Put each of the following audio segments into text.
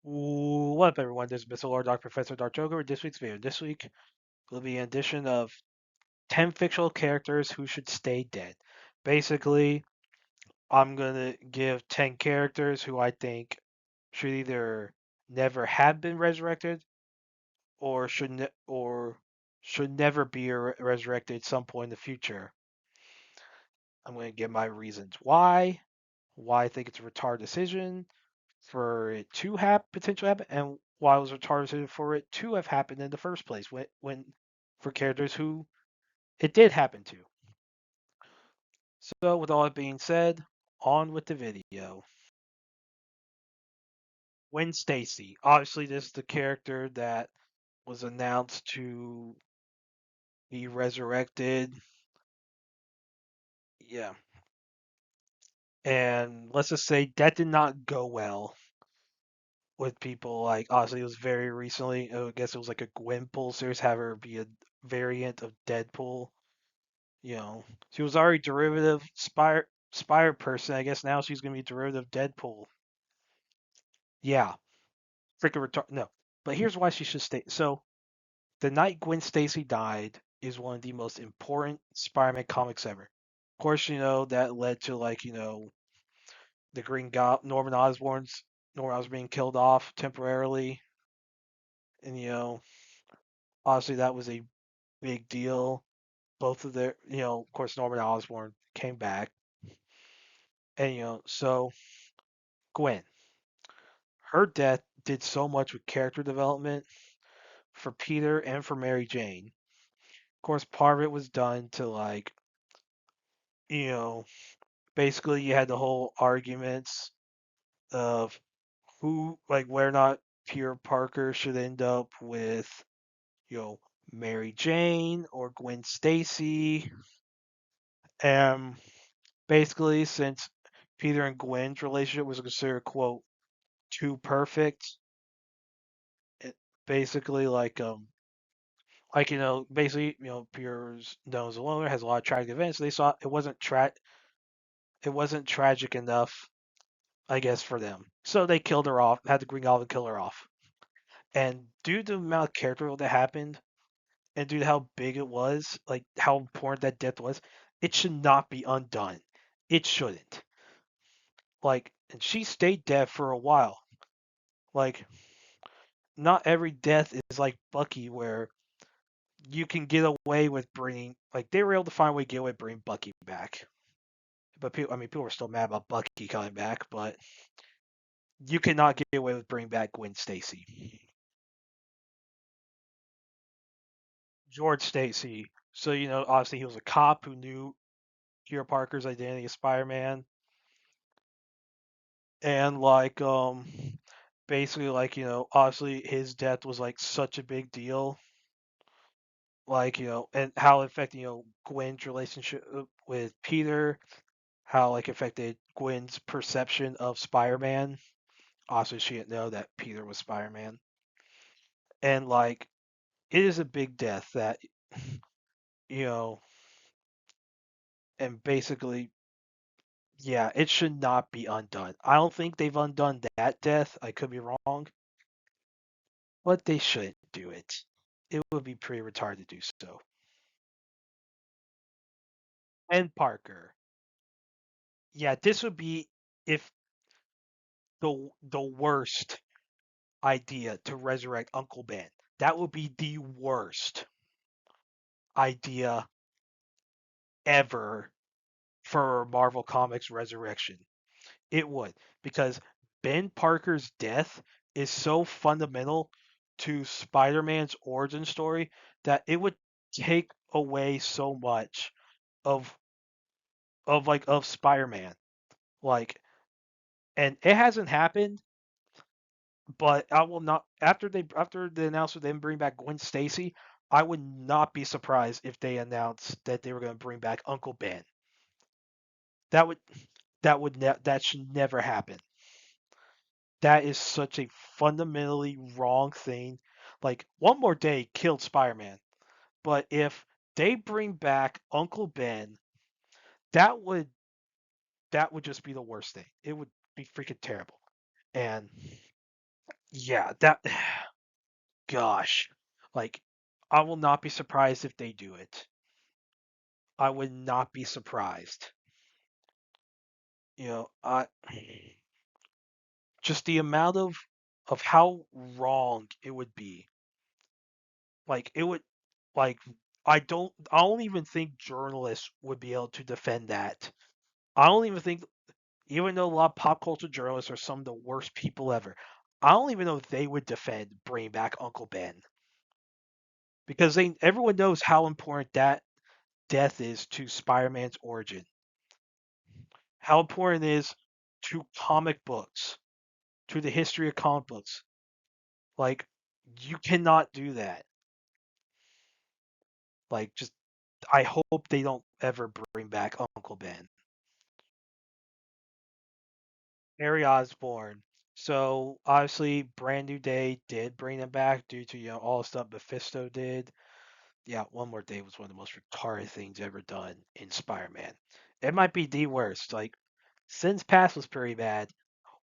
What up, everyone? This is Mr. Lord Dark Professor Dark Joker with this week's video. This week will be an edition of 10 fictional characters who should stay dead. Basically, I'm going to give 10 characters who I think should either never have been resurrected or should never be resurrected at some point in the future. I'm going to give my reasons why I think it's a retarded decision for it to have potentially happen, and why it was retarded for it to have happened in the first place when for characters who it did happen to. So with all that being said, on with the video. Gwen Stacy. Obviously, this is the character that was announced to be resurrected. Yeah. And let's just say that did not go well with people. Like, obviously, it was very recently. I guess it was like a Gwenpool series, have her be a variant of Deadpool. She was already derivative Spire person. I guess now she's gonna be derivative Deadpool. Yeah, freaking retard. No, but here's why she should stay. So the night Gwen Stacy died is one of the most important Spider-Man comics ever. Of course, that led to the Green Goblin, Norman Osborn being killed off temporarily, and obviously that was a big deal. Both of their, of course, Norman Osborn came back, and so Gwen. Her death did so much with character development for Peter and for Mary Jane. Of course, part of it was done to you know, basically you had the whole arguments of where or not Peter Parker should end up with, you know, Mary Jane or Gwen Stacy. And basically, since Peter and Gwen's relationship was considered, quote, too perfect, it basically basically, Pierre's known as a loner, has a lot of tragic events. They saw it wasn't tragic enough, I guess, for them. So they killed her off, had the Green Goblin kill her off. And due to the amount of character that happened, and due to how big it was, like how important that death was, it should not be undone. It shouldn't. And she stayed dead for a while. Like, not every death is like Bucky, where you can get away with bringing, they were able to find a way to get away with bringing Bucky back. But people were still mad about Bucky coming back, but you cannot get away with bringing back Gwen Stacy. George Stacy. So, obviously he was a cop who knew Peter Parker's identity as Spider-Man. And basically obviously his death was like such a big deal. And how it affected, Gwen's relationship with Peter, how affected Gwen's perception of Spider-Man. Also, she didn't know that Peter was Spider-Man. And it is a big death that you know, and basically, yeah, it should not be undone. I don't think they've undone that death. I could be wrong, but they shouldn't do it. It would be pretty retarded to do so. And Parker, yeah, this would be if the worst idea to resurrect Uncle Ben. That would be the worst idea ever for Marvel Comics Resurrection. It would, because Ben Parker's death is so fundamental to Spider-Man's origin story that it would take away so much of of Spider-Man. Like and it hasn't happened, but I will not after the announcement they bring back Gwen Stacy, I would not be surprised if they announced that they were going to bring back Uncle Ben. That would that should never happen. That is such a fundamentally wrong thing. Like One More Day killed Spider-Man, but if they bring back Uncle Ben, that would just be the worst thing. It would be freaking terrible. And Yeah, that gosh. Like I will not be surprised if they do it. I would not be surprised. I just the amount of how wrong it would be. Like it would like I don't even think journalists would be able to defend that. I don't even think even though a lot of pop culture journalists are some of the worst people ever, I don't even know if they would defend bringing back Uncle Ben because they everyone knows how important that death is to Spider-Man's origin, how important it is to comic books, to the history of comic books. Like you cannot do that. Like just I hope they don't ever bring back Uncle Ben. Harry Osborn. So obviously, Brand New Day did bring him back due to all the stuff Mephisto did. Yeah, One More Day was one of the most retarded things ever done in Spider-Man. It might be the worst. Like Sin's Past was pretty bad.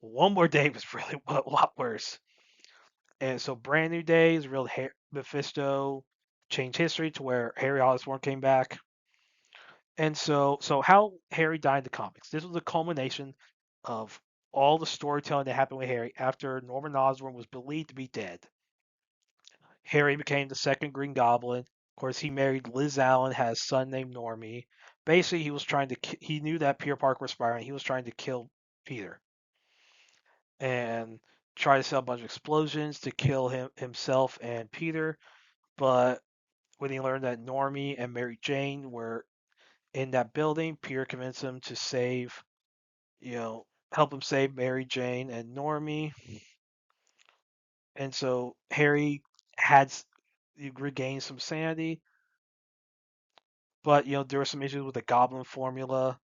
One More Day was really a lot worse. And so Brand New Day is real Mephisto changed history to where Harry Osborn came back. And so how Harry died in the comics. This was a culmination of all the storytelling that happened with Harry after Norman Osborn was believed to be dead. Harry became the second Green Goblin. Of course, he married Liz Allen, had a son named Normie. Basically, he was trying to he knew that Peter Parker was Spider-Man. He was trying to kill Peter and try to set a bunch of explosions to kill himself and Peter. But when he learned that Normie and Mary Jane were in that building, Peter convinced him to help him save Mary Jane and Normie. And so Harry had regained some sanity, but there were some issues with the Goblin formula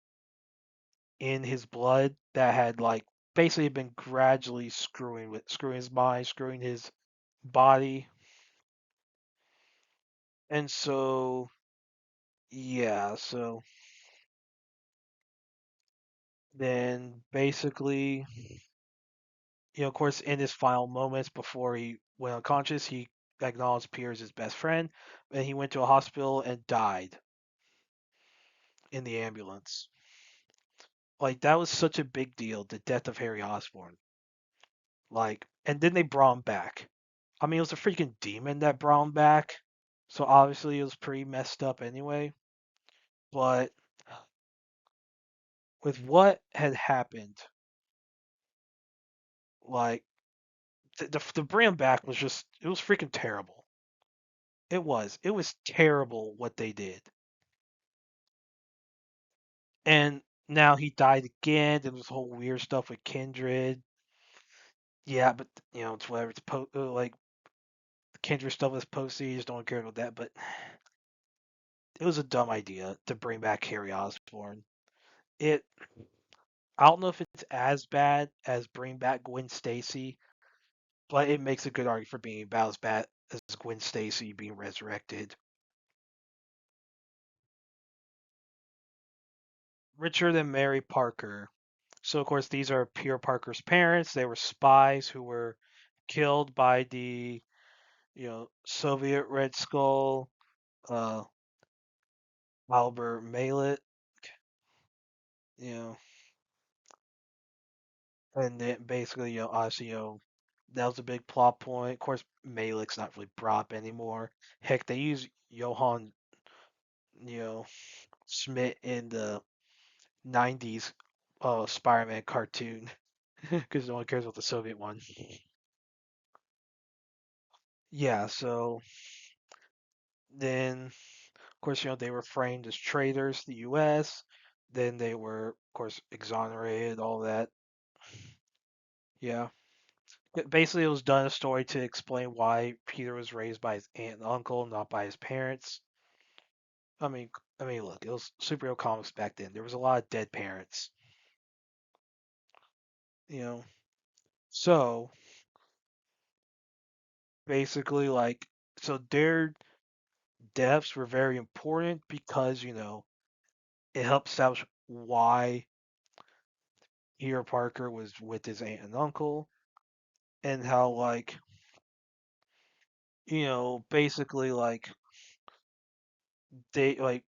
in his blood that had like basically been gradually screwing his mind, screwing his body, and so yeah, so then basically, of course, in his final moments before he went unconscious, he acknowledged Pierre as his best friend, and he went to a hospital and died in the ambulance. Like that was such a big deal, the death of Harry Osborn. Like, and then they brought him back. I mean, it was a freaking demon that brought him back, so obviously it was pretty messed up anyway. But with what had happened, like the bring him back was just it was freaking terrible. It was terrible what they did. And now he died again. There was whole weird stuff with Kindred. Yeah, but it's whatever. It's like Kindred stuff was posted. You just don't care about that. But it was a dumb idea to bring back Harry Osborn. It. I don't know if it's as bad as bring back Gwen Stacy, but it makes a good argument for being about as bad as Gwen Stacy being resurrected. Richard and Mary Parker. So of course these are Peter Parker's parents. They were spies who were killed by the Soviet Red Skull, uh, Albert Mallet, you know, and then basically, obviously, that was a big plot point. Of course, Malik's not really brought up anymore. Heck, they use Johann, you know, Schmidt in the '90s Spider-Man cartoon because no one cares about the Soviet one. Yeah, so then, of course, they were framed as traitors to the U.S. Then they were, of course, exonerated, all that. Yeah. Basically, it was done a story to explain why Peter was raised by his aunt and uncle, not by his parents. I mean, look, it was superhero comics back then. There was a lot of dead parents, you know. So basically, like, so their deaths were very important because it helped establish why Peter Parker was with his aunt and uncle. and how like basically like they like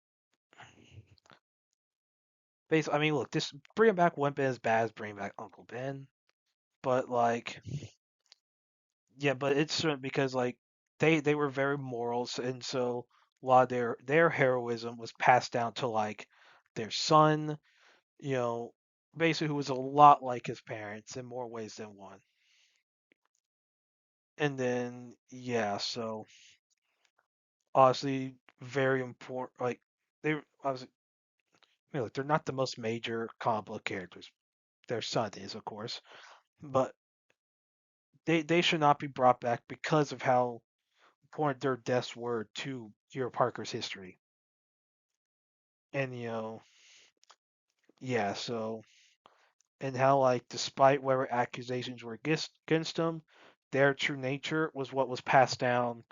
basically I mean look, this bringing back Wimp is bad as bringing back Uncle Ben, but like yeah, but it's because like they were very morals, and so a lot of their heroism was passed down to like their son, you know, basically who was a lot like his parents in more ways than one. And then yeah, so obviously very important. Like they obviously, look, they're not the most major comic book characters. Their son is, of course, but they should not be brought back because of how important their deaths were to Hero Parker's history. And yeah, so and how like despite whatever accusations were against them, their true nature was what was passed down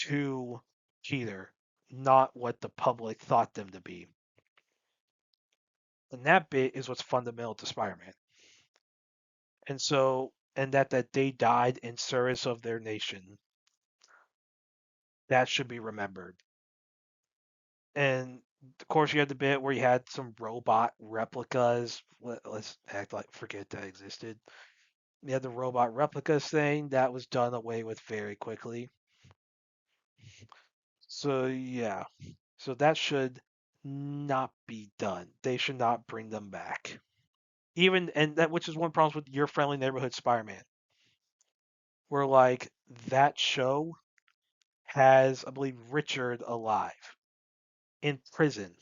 to Peter, not what the public thought them to be. And that bit is what's fundamental to Spider-Man. And so, and that they died in service of their nation, that should be remembered. And of course, you had the bit where you had some robot replicas. Let's act like forget that existed. You had the robot replicas thing that was done away with very quickly. So yeah, so that should not be done. They should not bring them back. Even and that which is one problem with your friendly neighborhood Spider-Man, where like that show has, I believe, Richard alive in prison.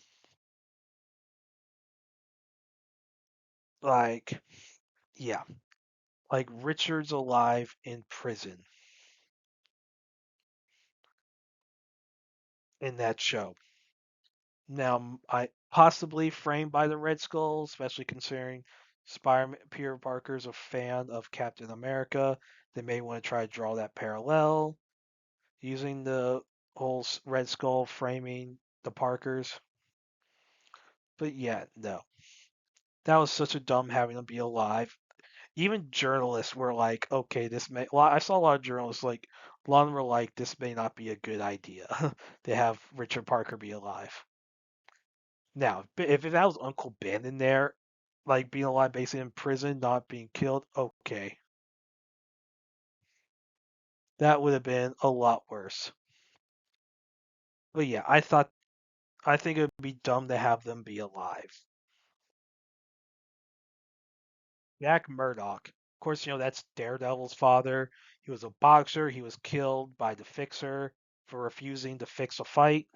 Like, yeah, like Richard's alive in prison in that show. Now, I possibly framed by the Red Skull, especially considering Spider Peter Parker's a fan of Captain America. They may want to try to draw that parallel using the whole Red Skull framing the Parkers. But yeah, no. That was such a dumb having them be alive. Even journalists were like, okay, this may. Well, I saw a lot of journalists like, a lot of them were like, this may not be a good idea to have Richard Parker be alive. Now, if that was Uncle Ben in there, like being alive, basically in prison, not being killed, okay, that would have been a lot worse. But yeah, I think it would be dumb to have them be alive. Jack Murdock, of course, that's Daredevil's father. He was a boxer. He was killed by the Fixer for refusing to fix a fight,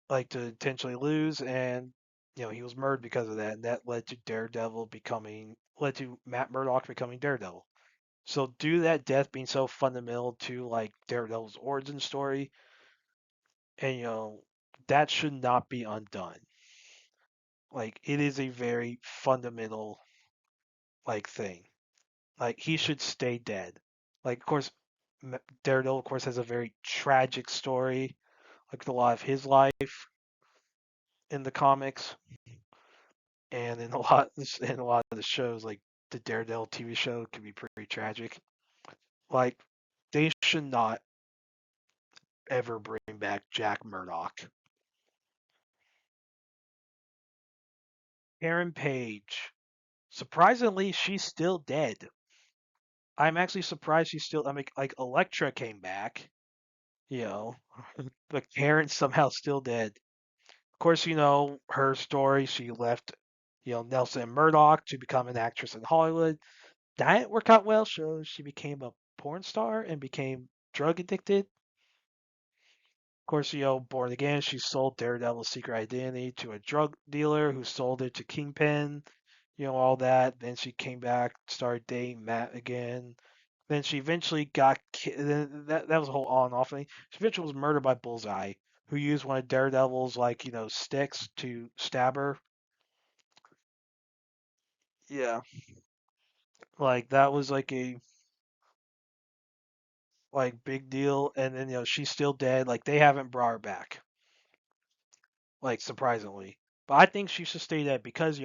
like to intentionally lose, and he was murdered because of that, and that led to Matt Murdock becoming Daredevil. So due to that death being so fundamental to like Daredevil's origin story, and that should not be undone. Like it is a very fundamental like thing. Like he should stay dead. Like of course, Daredevil of course has a very tragic story, like a lot of his life in the comics, and in a lot of the shows, like the Daredevil TV show, can be pretty tragic. Like they should not ever bring back Jack Murdock. Karen Page. Surprisingly, she's still dead. I'm actually surprised she's still. I mean, like Elektra came back, you know, but Karen's somehow still dead. Of course, her story. She left, Nelson and Murdoch to become an actress in Hollywood. That didn't work out well, so she became a porn star and became drug addicted. Of course, born again, she sold Daredevil's secret identity to a drug dealer who sold it to Kingpin, all that. Then she came back, started dating Matt again. Then she eventually then that was a whole on and off thing. She eventually was murdered by Bullseye, who used one of Daredevil's like sticks to stab her. Yeah, like that was like a like big deal. And then she's still dead. Like they haven't brought her back. Like surprisingly, but I think she should stay dead because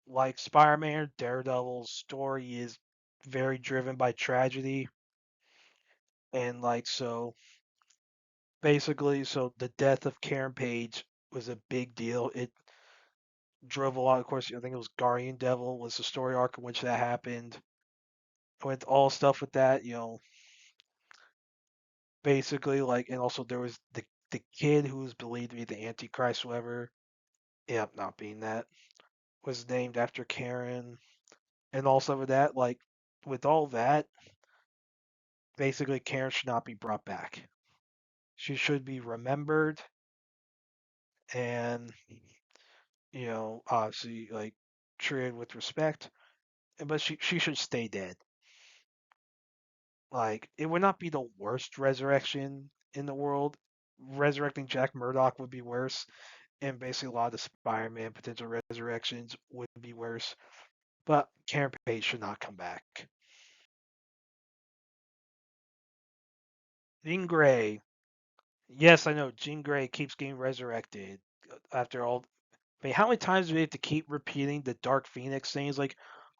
like Spider-Man, Daredevil's story is very driven by tragedy, and like so basically, so the death of Karen Page was a big deal. It drove a lot. Of course, I think it was Guardian Devil was the story arc in which that happened. With all stuff with that, basically like, and also there was the kid who was believed to be the Antichrist, whoever. Yep, not being that was named after Karen, and also with that, like, with all that, basically Karen should not be brought back. She should be remembered, and obviously like treated with respect. But she should stay dead. Like, it would not be the worst resurrection in the world. Resurrecting Jack Murdoch would be worse, and basically a lot of the Spider-Man potential resurrections would be worse. But Karen Page should not come back. Jean Grey. Yes, I know Jean Grey keeps getting resurrected after all. I mean, how many times do we have to keep repeating the Dark Phoenix things? Like,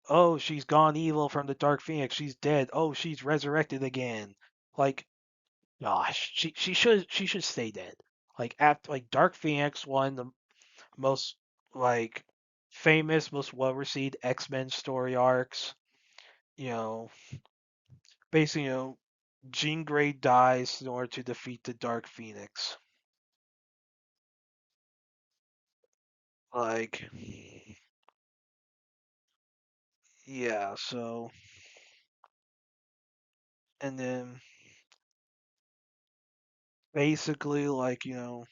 oh, she's gone evil from the Dark Phoenix. She's dead. Oh, she's resurrected again. Like, gosh, she should stay dead. Like, after like Dark Phoenix, one of the most like famous, most well received X-Men story arcs. You know, basically, Jean Grey dies in order to defeat the Dark Phoenix. Like, yeah. So, and then basically, like, yeah.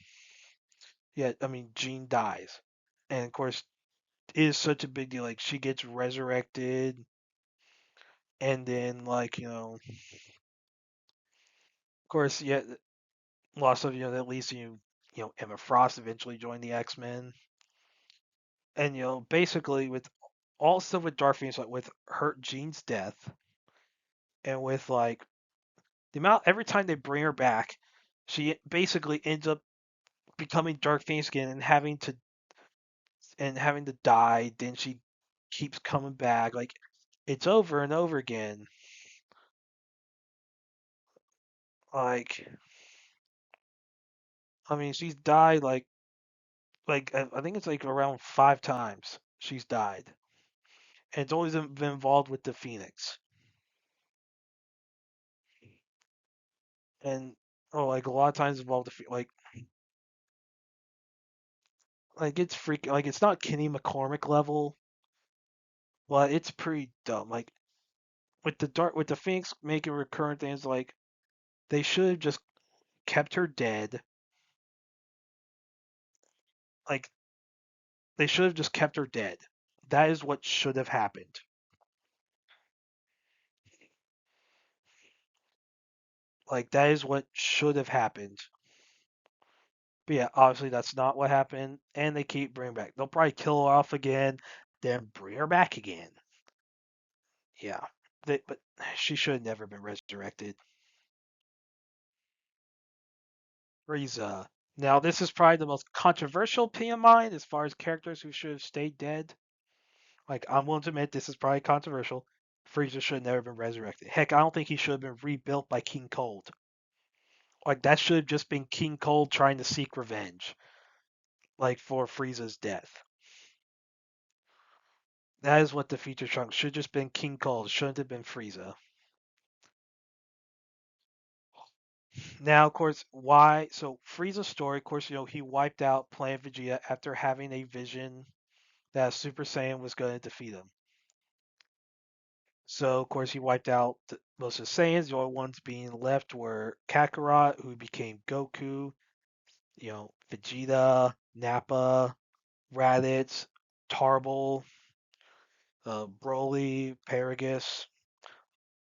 I mean, Jean dies, and of course, it is such a big deal. Like, she gets resurrected, and then like, of course, yeah. Lots of that leads to Emma Frost eventually joined the X-Men, and basically with all stuff with Dark Phoenix, like with her Jean's death, and with like the amount every time they bring her back, she basically ends up becoming Dark Phoenix again and having to die. Then she keeps coming back. Like, it's over and over again. Like, I mean, she's died like I think it's like around 5 times she's died, and it's always been involved with the Phoenix. And like a lot of times involved like it's freaking like it's not Kenny McCormick level, but it's pretty dumb. Like with the Phoenix making recurrent things, like they should have just kept her dead. Like they should have just kept her dead. That is what should have happened. Like that is what should have happened. But yeah, obviously that's not what happened, and they keep bringing her back. They'll probably kill her off again, then bring her back again. Yeah, but she should have never been resurrected. Frieza. Now, this is probably the most controversial opinion of mine as far as characters who should have stayed dead. Like, I'm willing to admit this is probably controversial. Frieza should have never been resurrected. Heck, I don't think he should have been rebuilt by King Cold. Like, that should have just been King Cold trying to seek revenge, like, for Frieza's death. That is what the Future Trunks should have just been King Cold. It shouldn't have been Frieza. Now, of course, why? So, Frieza's story, of course, he wiped out Planet Vegeta after having a vision that Super Saiyan was going to defeat him. So, of course, he wiped out most of the Saiyans. The only ones being left were Kakarot, who became Goku, Vegeta, Nappa, Raditz, Tarble, Broly, Paragus.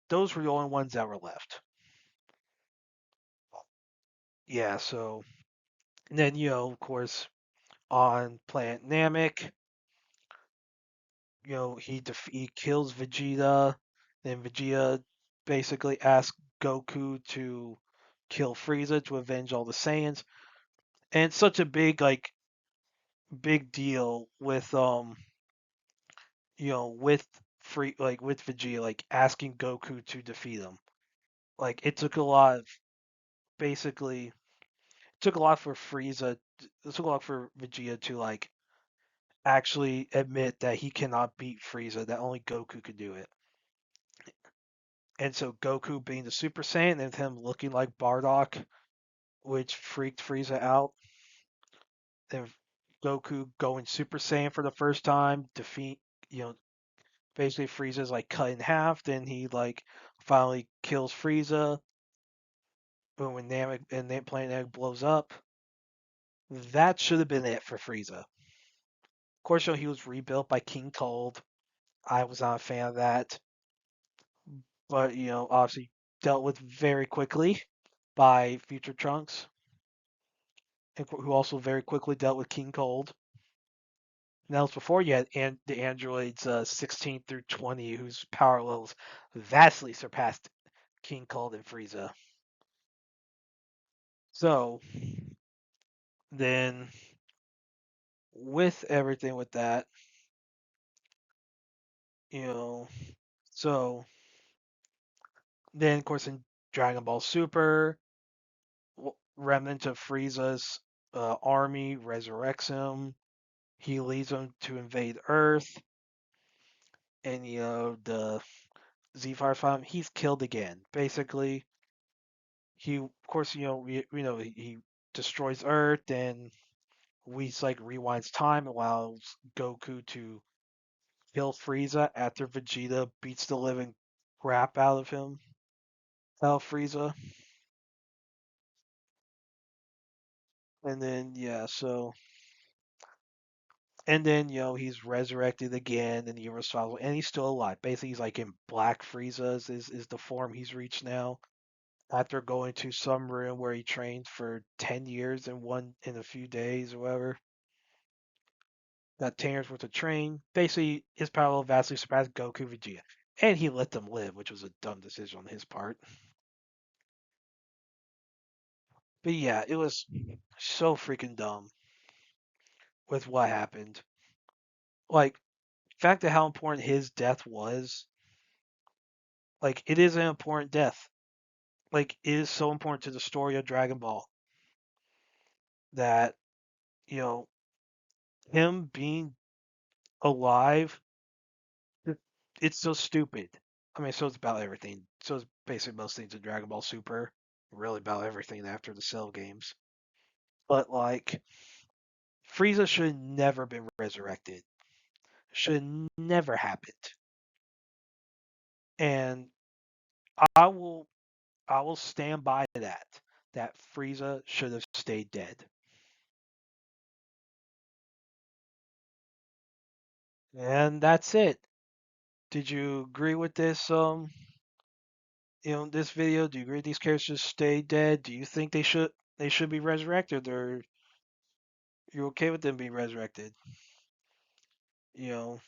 Those were the only ones that were left. Yeah, so, and then, of course, on Planet Namek, he kills Vegeta. Then Vegeta basically asks Goku to kill Frieza to avenge all the Saiyans. And it's such a big deal with with free like with Vegeta like asking Goku to defeat him. Like it took a lot of basically it took a lot for Frieza it took a lot for Vegeta to like actually admit that he cannot beat Frieza, that only Goku could do it. And so Goku being the Super Saiyan and him looking like Bardock, which freaked Frieza out. And Goku going Super Saiyan for the first time, defeat you know, basically Frieza's like cut in half, then he like finally kills Frieza. But when Namek and Planet Namek blows up, that should have been it for Frieza. Of course, he was rebuilt by King Cold. I was not a fan of that, but obviously dealt with very quickly by Future Trunks, who also very quickly dealt with King Cold. And that was before you had the androids 16 through 20, whose power levels vastly surpassed King Cold and Frieza. So then, with everything with that, you know, so then of course in Dragon Ball Super, remnant of Frieza's army resurrects him. He leads them to invade Earth, and the Z Fire Five. He's killed again. Basically, he of course he destroys Earth, and Whis like rewinds time, allows Goku to kill Frieza after Vegeta beats the living crap out of Frieza, and then and then he's resurrected again and irresponsible, and he's still alive. Basically, he's like in Black Frieza is the form he's reached now. After going to some room where he trained for 10 years in a few days or whatever, got 10 years worth of train. Basically, his power level vastly surpassed Goku Vegeta, and he let them live, which was a dumb decision on his part. But yeah, it was so freaking dumb with what happened. Like, fact of how important his death was, like, it is an important death. Like, it is so important to the story of Dragon Ball that, you know, him being alive, it's so stupid. I mean, so it's about everything. So it's basically most things in Dragon Ball Super, really about everything after the Cell games. But, like, Frieza should have never been resurrected. Should have never happened. And I will I will stand by that Frieza should have stayed dead. And that's it. Did you agree with this video? Do you agree these characters stay dead? Do you think they should be resurrected, or you're okay with them being resurrected? You know,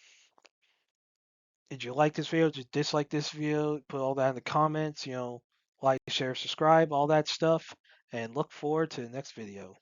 did you like this video? Did you dislike this video? Put all that in the comments, like, share, subscribe, all that stuff, and look forward to the next video.